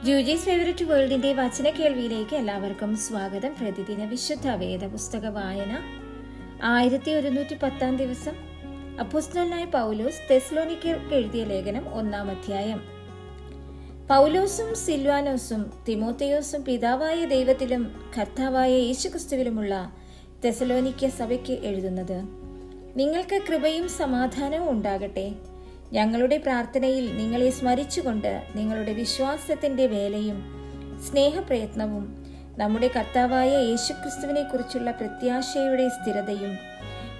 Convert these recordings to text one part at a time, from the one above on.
ജൂജീസ് favourite വേൾഡിന്റെ വചന കേൾവിയിലേക്ക് എല്ലാവർക്കും സ്വാഗതം. പ്രതിദിന വിശുദ്ധ വേദ പുസ്തക വായന 1110 ദിവസം. അപ്പോസ്തലനായ പൗലോസ് തെസ്സലോനിക്കർക്ക് എഴുതിയ ലേഖനം 1-ാം അധ്യായം. പൗലോസും സിൽവാനോസും തിമോഥെയോസും പിതാവായ ദൈവത്തിലും കർത്താവായ യേശുക്രിസ്തുവിലുമുള്ള തെസ്സലോനിക്ക സഭയ്ക്ക് എഴുതുന്നത്. നിങ്ങൾക്ക് കൃപയും സമാധാനവും ഉണ്ടാകട്ടെ. ഞങ്ങളുടെ പ്രാർത്ഥനയിൽ നിങ്ങളെ സ്മരിച്ചുകൊണ്ട് നിങ്ങളുടെ വിശ്വാസത്തിന്റെ വേലയും സ്നേഹപ്രയത്നവും നമ്മുടെ കർത്താവായ യേശുക്രിസ്തുവിനെ കുറിച്ചുള്ള പ്രത്യാശയുടെ സ്ഥിരതയും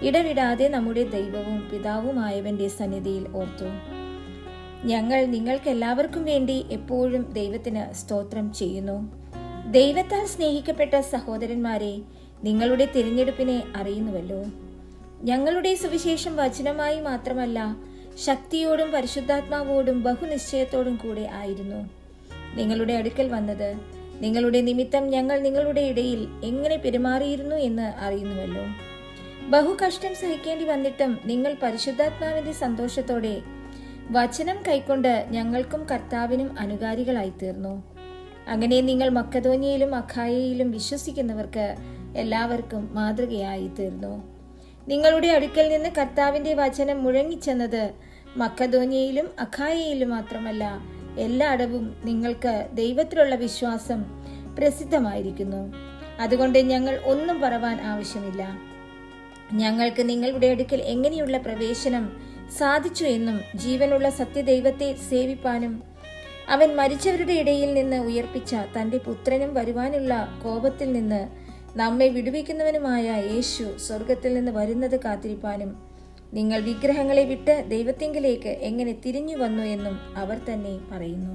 ഇടവിടാതെ നമ്മുടെ ദൈവവും പിതാവുമായവന്റെ സന്നിധിയിൽ ഓർത്തു. ഞങ്ങൾ നിങ്ങൾക്കെല്ലാവർക്കും വേണ്ടി എപ്പോഴും ദൈവത്തിന് സ്തോത്രം ചെയ്യുന്നു. ദൈവത്താൽ സ്നേഹിക്കപ്പെട്ട സഹോദരന്മാരെ, നിങ്ങളുടെ തിരഞ്ഞെടുപ്പിനെ അറിയുന്നുവല്ലോ. ഞങ്ങളുടെ സുവിശേഷം വചനമായി മാത്രമല്ല, ശക്തിയോടും പരിശുദ്ധാത്മാവോടും ബഹുനിശ്ചയത്തോടും കൂടെ ആയിരുന്നു നിങ്ങളുടെ അടുക്കൽ വന്നത്. നിങ്ങളുടെ നിമിത്തം ഞങ്ങൾ നിങ്ങളുടെ ഇടയിൽ എങ്ങനെ പെരുമാറിയിരുന്നു എന്ന് അറിയുന്നുവല്ലോ. ബഹുകഷ്ടം സഹിക്കേണ്ടി വന്നിട്ടും നിങ്ങൾ പരിശുദ്ധാത്മാവിന്റെ സന്തോഷത്തോടെ വചനം കൈക്കൊണ്ട് ഞങ്ങൾക്കും കർത്താവിനും അനുകാരികളായി തീർന്നു. അങ്ങനെ നിങ്ങൾ മക്കദോന്യയിലും അഖായയിലും വിശ്വസിക്കുന്നവർക്ക് എല്ലാവർക്കും മാതൃകയായി തീർന്നു. നിങ്ങളുടെ അടുക്കൽ നിന്ന് കർത്താവിന്റെ വചനം മുഴങ്ങിച്ചെന്നത് മക്കദോന്യയിലും അഖായയിലും മാത്രമല്ല, എല്ലായിടവും നിങ്ങൾക്ക് ദൈവത്തിലുള്ള വിശ്വാസം പ്രസിദ്ധമായിരിക്കുന്നു. അതുകൊണ്ട് ഞങ്ങൾ ഒന്നും പറവാൻ ആവശ്യമില്ല. ഞങ്ങൾക്ക് നിങ്ങളുടെ അടുക്കൽ എങ്ങനെയുള്ള പ്രവേശനം സാധിച്ചു എന്നും ജീവനുള്ള സത്യദൈവത്തെ സേവിപ്പാനും അവൻ മരിച്ചവരുടെ ഇടയിൽ നിന്ന് ഉയർപ്പിച്ച തന്റെ പുത്രനും വരുവാനുള്ള കോപത്തിൽ നിന്ന് നമ്മെ വിടുവിക്കുന്നവനുമായ യേശു സ്വർഗത്തിൽ നിന്ന് വരുന്നത് കാത്തിരിപ്പാനും നിങ്ങൾ വിഗ്രഹങ്ങളെ വിട്ട് ദൈവത്തിങ്കലേക്ക് എങ്ങനെ തിരിഞ്ഞു വന്നു എന്നും അവർ തന്നെ പറയുന്നു.